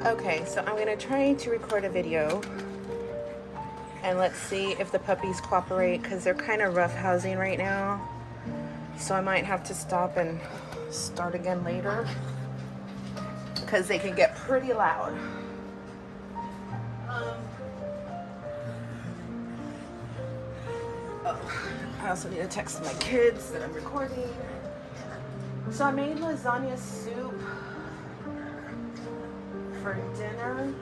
Okay, so I'm gonna try to record a video and let's see if the puppies cooperate because they're kind of roughhousing right now. So I might have to stop and start again later because they can get pretty loud. I also need to text my kids that I'm recording. So I made lasagna soup for dinner.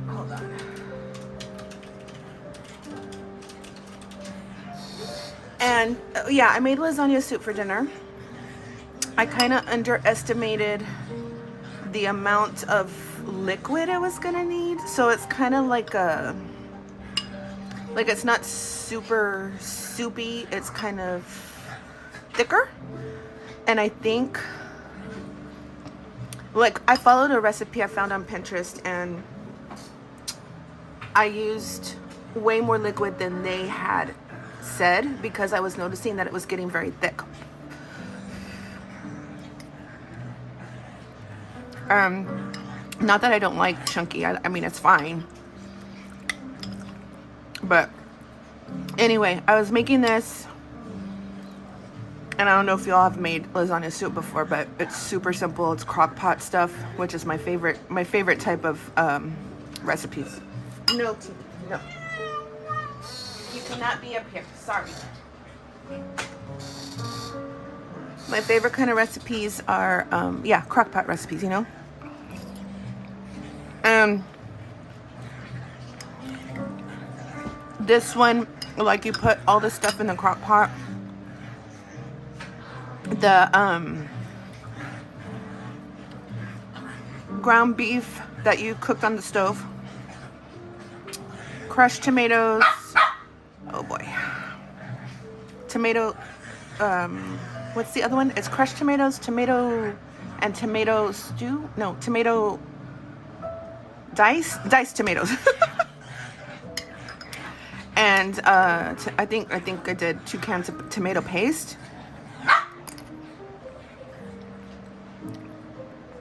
Hold on. And yeah, I made lasagna soup for dinner. I kind of underestimated the amount of liquid I was gonna need. So it's kind of like it's not super soupy. It's kind of thicker. And I think, like, I followed a recipe I found on Pinterest and I used way more liquid than they had said because I was noticing that it was getting very thick. Not that I don't like chunky. I mean, it's fine. But anyway, I was making this, and I don't know if y'all have made lasagna soup before, but it's super simple. It's crock pot stuff, which is my favorite type of recipes. No, no. You cannot be up here. Sorry. My favorite kind of recipes are, crock pot recipes, you know? This one, like, you put all this stuff in the crock pot. The ground beef that you cooked on the stove, crushed tomatoes, oh boy, tomato, what's the other one? It's crushed tomatoes, tomato stew. No, tomato diced tomatoes. And I think I did 2 cans of tomato paste.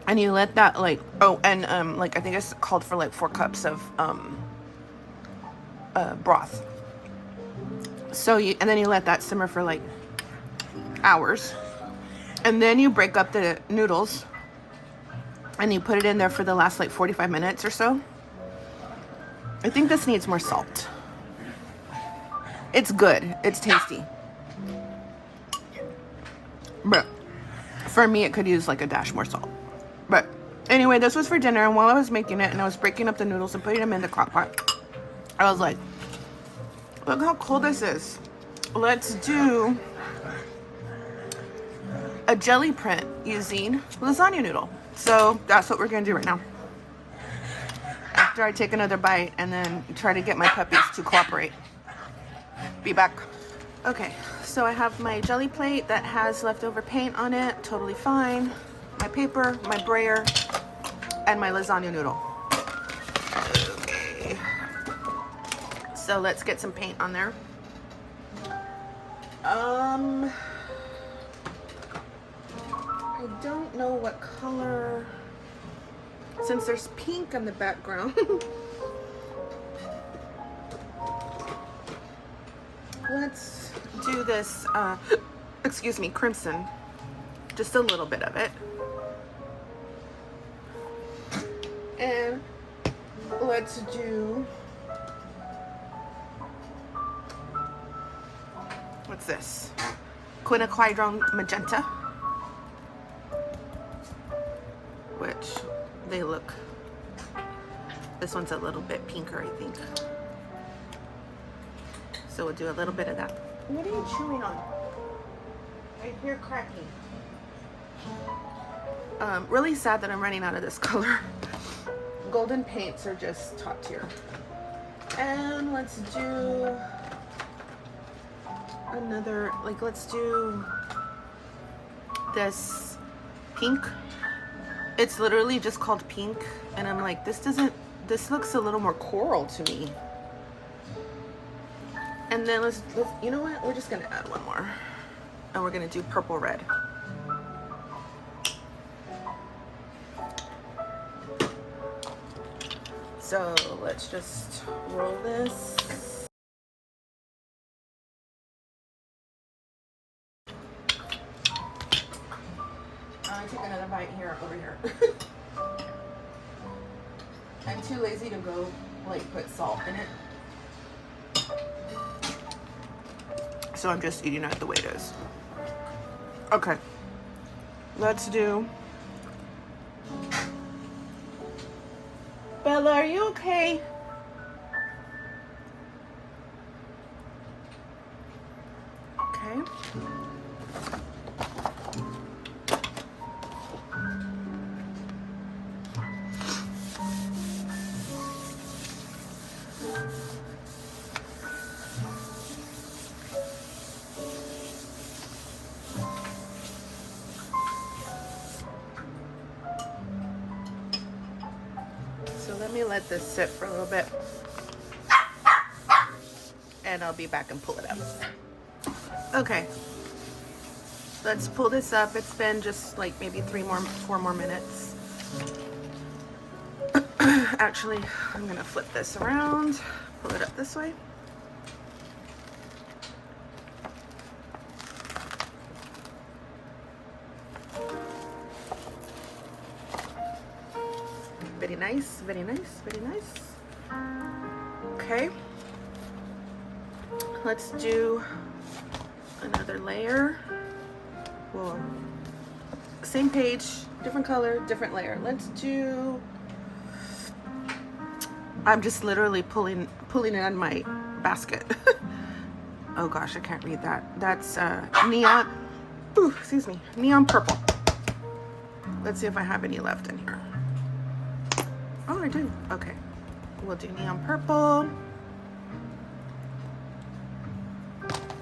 And you let that I think it's called for like 4 cups of broth. So and then you let that simmer for like hours. And then you break up the noodles and you put it in there for the last like 45 minutes or so. I think this needs more salt. It's good. It's tasty. But for me, it could use like a dash more salt. But anyway, this was for dinner. And while I was making it and I was breaking up the noodles and putting them in the crock pot, I was like, look how cool this is. Let's do a jelly print using lasagna noodle. So that's what we're going to do right now. After I take another bite and then try to get my puppies to cooperate. Be back. Okay, so I have my jelly plate that has leftover paint on it. Totally fine. My paper, my brayer, and my lasagna noodle. Okay. So let's get some paint on there. I don't know what color, since there's pink in the background. Let's do this, crimson. Just a little bit of it. And let's do, what's this? Quinacridone magenta. Which they look, this one's a little bit pinker, I think. So we'll do a little bit of that. What are you chewing on? I hear cracking. Really sad that I'm running out of this color. Golden paints are just top tier. And let's do another, let's do this pink. It's literally just called pink. And I'm like, this looks a little more coral to me. And then let's, you know what? We're just gonna add one more. and we're gonna do purple red. So let's just roll this. I take another bite here, over here. I'm too lazy to go like put salt in it. So I'm just eating it the way it is. Okay. Let's do. Bella, are you okay? Okay. So let me let this sit for a little bit. And I'll be back and pull it up. Okay. Let's pull this up. It's been just like maybe 4 more minutes. Actually, I'm gonna flip this around, pull it up this way. Very nice, very nice, very nice. Okay. Let's do another layer. Whoa. Same page, different color, different layer. Let's do. I'm just literally pulling it on my basket. Oh gosh, I can't read that. That's neon. Ooh, excuse me, neon purple. Let's see if I have any left in here. Oh, I do. Okay, we'll do neon purple.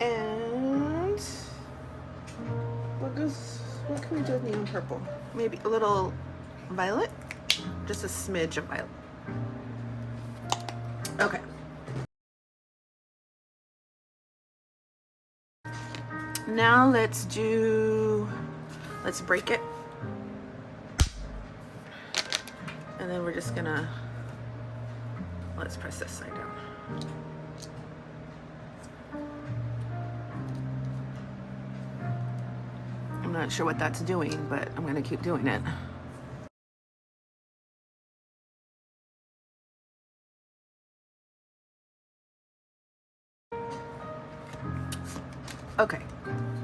And what can we do with neon purple? Maybe a little violet? Just a smidge of violet. Okay. Now let's break it. And then we're just gonna, let's press this side down. I'm not sure what that's doing, but I'm gonna keep doing it. Okay,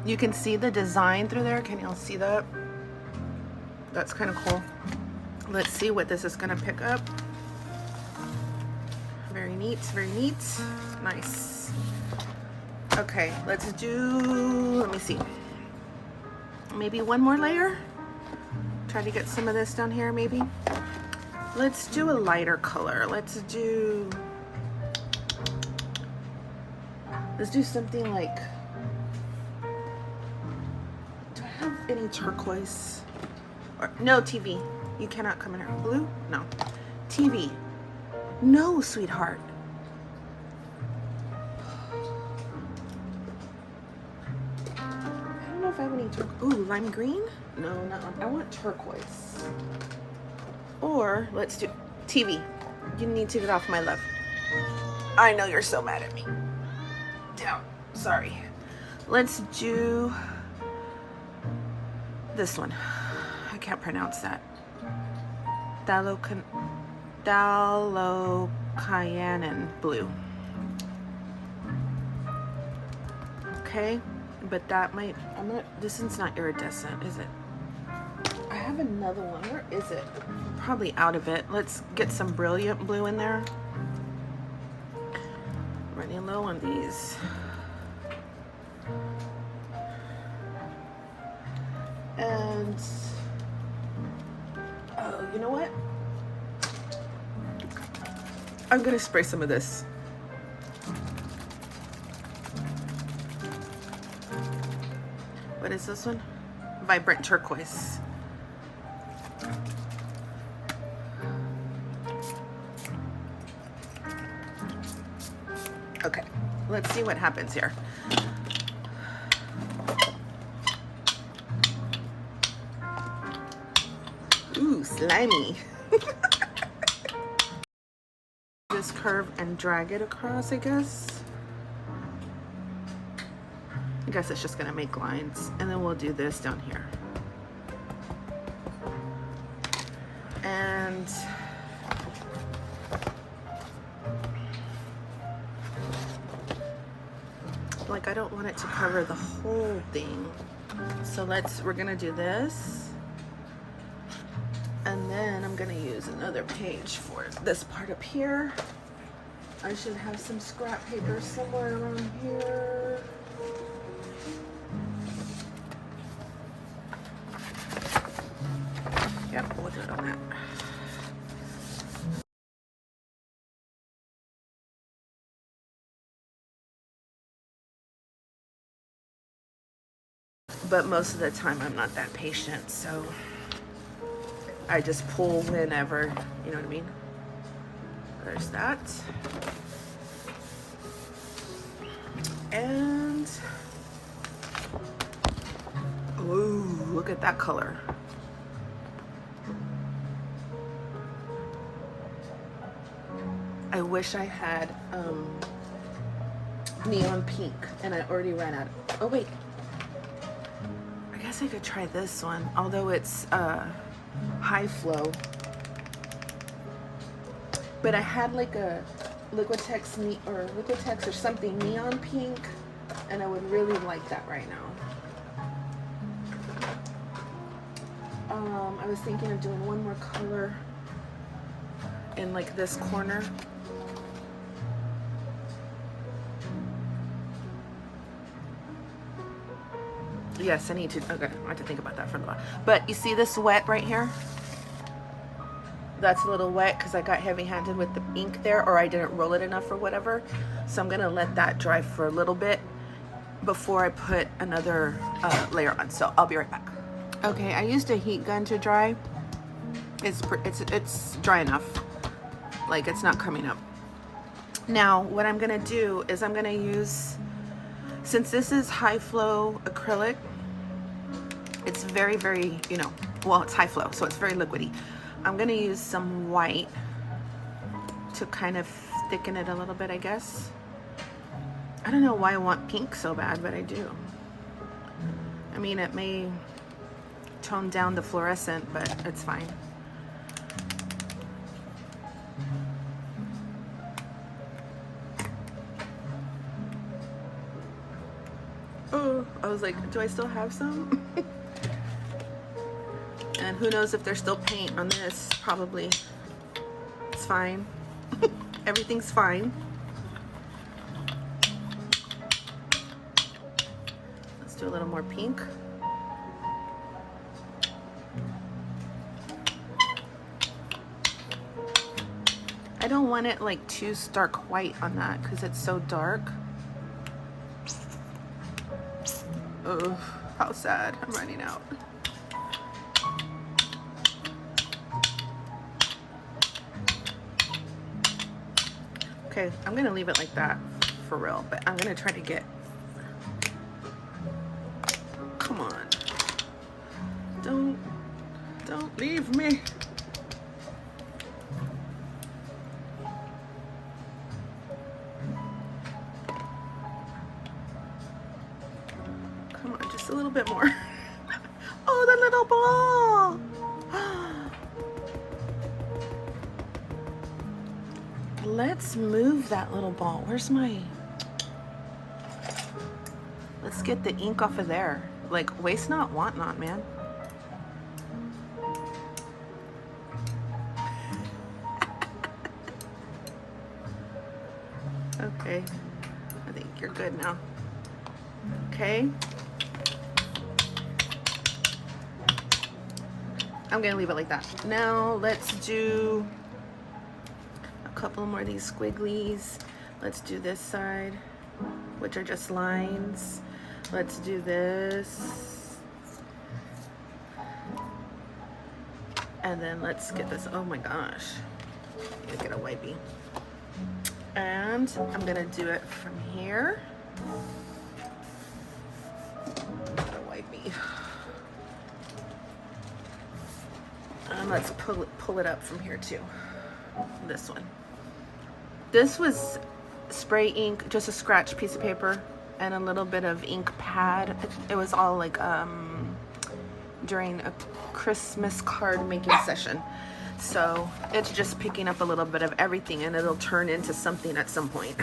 you can see the design through there. Can y'all see that? That's kind of cool. Let's see what this is gonna pick up. Very neat, very neat. Nice. Okay, let's do, let me see. Maybe one more layer. Try to get some of this down here, maybe. Let's do a lighter color. Let's do something like, do I have any turquoise? Or, no, TV. You cannot come in here. Blue? No. TV. No, sweetheart. I don't know if I have any turquoise. Ooh, lime green? No, not lime. I want turquoise. Or let's do TV. You need to get off my love. I know you're so mad at me. Down. Sorry. Let's do this one. I can't pronounce that. Dalocyanan blue. Okay, but that might, this one's not iridescent, is it? I have another one. Where is it? Probably out of it. Let's get some brilliant blue in there. Running low on these. And oh, you know what? I'm gonna spray some of this. What is this one? Vibrant turquoise. Okay, let's see what happens here. slimy. This curve and drag it across, I guess. I guess it's just gonna make lines, and then we'll do this down here. And like, I don't want it to cover the whole thing. So we're gonna do this. And then I'm gonna use another page for this part up here. I should have some scrap paper somewhere around here. Yep, we'll do it on that. But most of the time I'm not that patient, so I just pull whenever, you know what I mean? There's that. And, ooh, look at that color. I wish I had neon pink, and I already ran out. Oh wait, I guess I could try this one, although it's high flow. But I had like a Liquitex or something neon pink, and I would really like that right now. I was thinking of doing one more color in like this corner. Yes, I need to, okay, I have to think about that for a while. But you see this wet right here? That's a little wet because I got heavy-handed with the ink there, or I didn't roll it enough or whatever. So I'm gonna let that dry for a little bit before I put another layer on. So I'll be right back. Okay, I used a heat gun to dry. It's dry enough. Like, it's not coming up. Now, what I'm gonna do is I'm gonna use, since this is high flow acrylic, it's very, very, you know, well, it's high flow, so it's very liquidy. I'm gonna use some white to kind of thicken it a little bit, I guess. I don't know why I want pink so bad, but I do. I mean, it may tone down the fluorescent, but it's fine. Oh, I was like, do I still have some? And who knows if there's still paint on this. Probably. It's fine. Everything's fine. Let's do a little more pink. I don't want it like too stark white on that because it's so dark. Oh, how sad. I'm running out. Okay, I'm gonna leave it like that for real, but I'm gonna try to get, come on. Don't leave me. Come on, just a little bit more. Oh, the little ball. Let's move that little ball. Where's my... Let's get the ink off of there. Like, waste not, want not, man. Okay. I think you're good now. Okay. I'm gonna leave it like that. Now let's do a couple more of these squigglies. Let's do this side, which are just lines. Let's do this. And then let's get this, oh my gosh. Let's get a wipey. And I'm gonna do it from here. Get a wipey. I'm let's pull it up from here too. This one. This was spray ink, just a scratch piece of paper and a little bit of ink pad. It was all like during a Christmas card making session. So it's just picking up a little bit of everything and it'll turn into something at some point.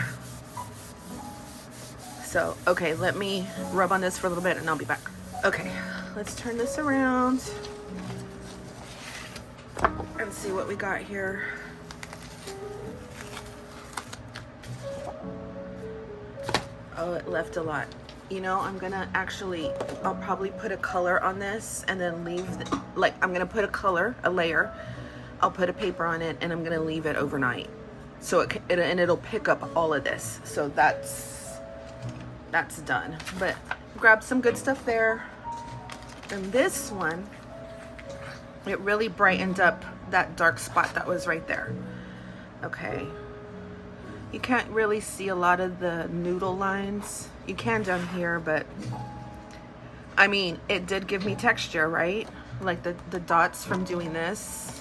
So, okay, let me rub on this for a little bit and I'll be back. Okay, let's turn this around and see what we got here. Oh, it left a lot. You know, I'm gonna I'll probably put a color on this and then leave, I'm gonna put a layer, I'll put a paper on it and I'm gonna leave it overnight. So it'll pick up all of this. So that's done. But grab some good stuff there. And this one, it really brightened up that dark spot that was right there. Okay. You can't really see a lot of the noodle lines. You can down here, but I mean, it did give me texture, right? Like the dots from doing this.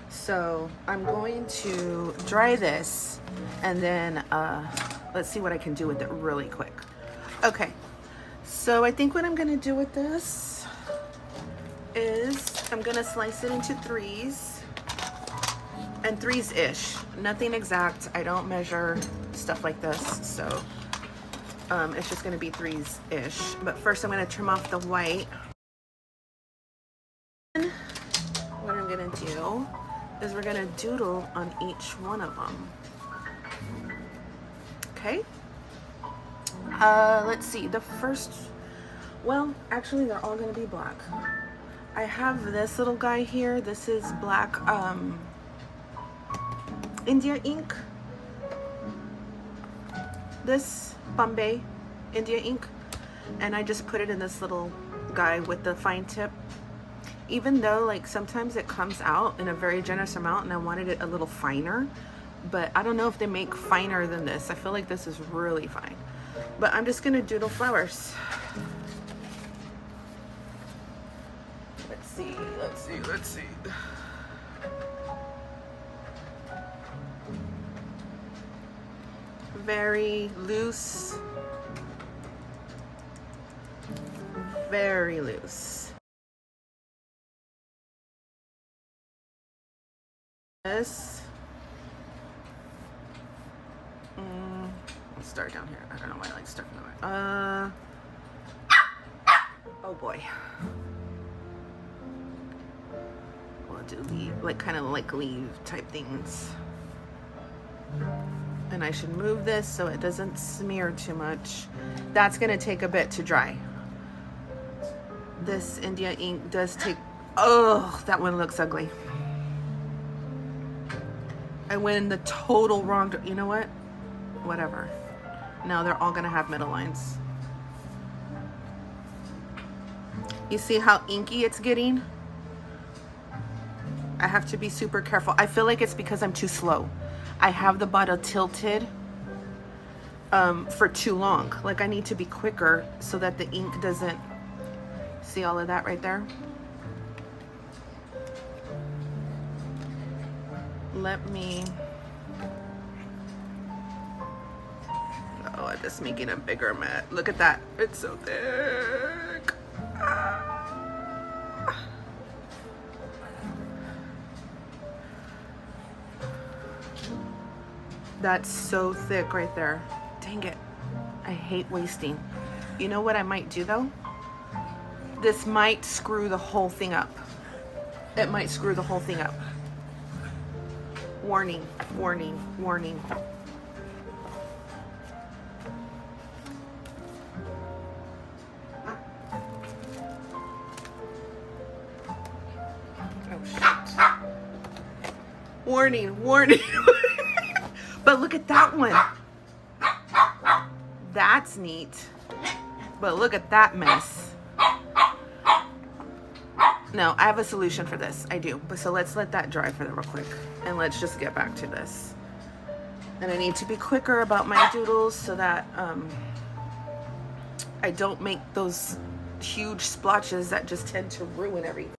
So I'm going to dry this and then let's see what I can do with it really quick. Okay, so I think what I'm gonna do with this is I'm gonna slice it into 3s. And 3s-ish, nothing exact. I don't measure stuff like this, so it's just gonna be 3s-ish. But first I'm gonna trim off the white. What I'm gonna do is we're gonna doodle on each one of them. Okay. Let's see, the first, well, actually they're all gonna be black. I have this little guy here. This is black, India ink. This Bombay India ink, and I just put it in this little guy with the fine tip. Even though like sometimes it comes out in a very generous amount and I wanted it a little finer, but I don't know if they make finer than this. I feel like this is really fine. But I'm just gonna doodle flowers. Let's see. Very loose. Very loose. This. Let's start down here. I don't know why I like starting that way. Oh boy. We'll do leaf, kind of like leaf type things. And I should move this so it doesn't smear too much. That's gonna take a bit to dry. This India ink does take, oh, that one looks ugly. I went in the total wrong, you know what? Whatever. Now they're all gonna have middle lines. You see how inky it's getting? I have to be super careful. I feel like it's because I'm too slow. I have the bottle tilted for too long. Like I need to be quicker so that the ink doesn't, see all of that right there? Let me, oh, I'm just making a bigger mat. Look at that, it's so thick. Ah. That's so thick right there. Dang it. I hate wasting. You know what I might do though? This might screw the whole thing up. It might screw the whole thing up. Warning, warning, warning. Oh shit. Warning, warning. But look at that one. That's neat. But look at that mess. No, I have a solution for this. I do. But so let's let that dry for them real quick. And let's just get back to this. And I need to be quicker about my doodles so that I don't make those huge splotches that just tend to ruin everything.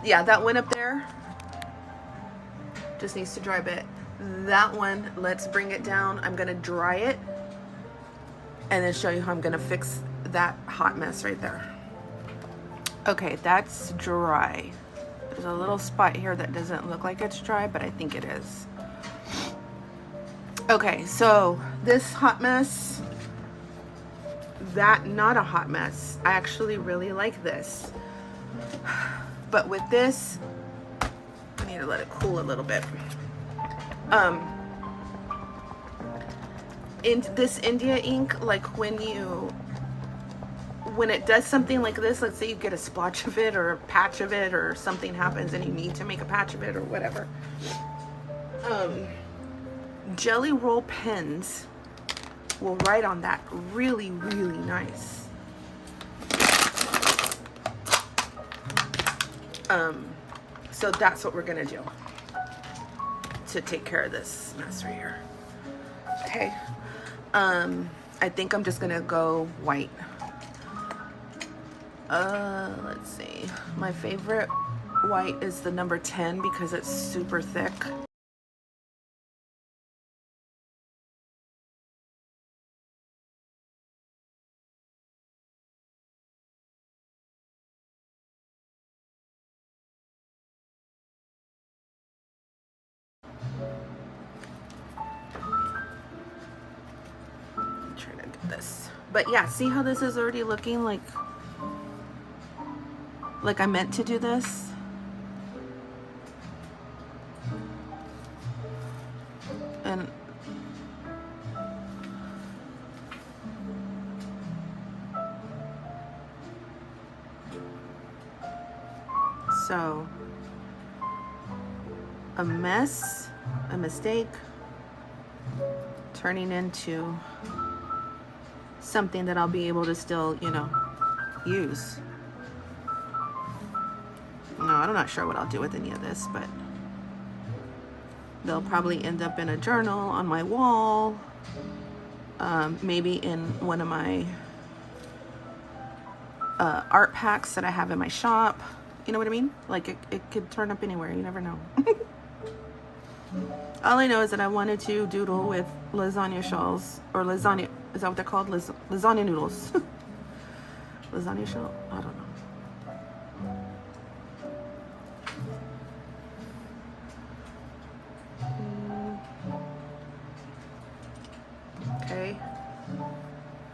Yeah, that one up there just needs to dry a bit. That one, let's bring it down. I'm gonna dry it and then show you how I'm gonna fix that hot mess right there. Okay, that's dry. There's a little spot here that doesn't look like it's dry, but I think it is. Okay, so this hot mess, that not a hot mess. I actually really like this. But with this, I need to let it cool a little bit. In this India ink, like when it does something like this, let's say you get a splotch of it or a patch of it or something happens and you need to make a patch of it or whatever. Gelli roll pens will write on that really, really nice. So that's what we're gonna do to take care of this mess right here. Okay. I think I'm just gonna go white. Let's see. My favorite white is the number 10 because it's super thick. I'm trying to do this. But yeah, see how this is already looking like I meant to do this? And so a mess, a mistake, turning into something that I'll be able to still, you know, use. No, I'm not sure what I'll do with any of this, but they'll probably end up in a journal on my wall, maybe in one of my art packs that I have in my shop. You know what I mean? Like it could turn up anywhere. You never know. All I know is that I wanted to doodle with lasagna shells, or lasagna, is that what they're called? Lasagna noodles. Lasagna shell? I don't know. Okay.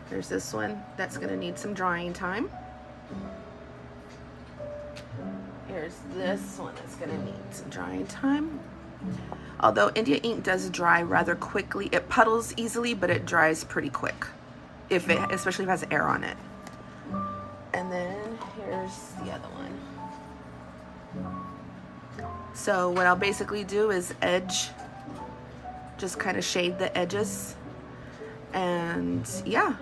There's this one that's gonna need some drying time. Here's this one that's gonna need some drying time. Although India ink does dry rather quickly. It puddles easily, but it dries pretty quick, especially if it has air on it. And then here's the other one. So what I'll basically do is just kind of shade the edges. And yeah,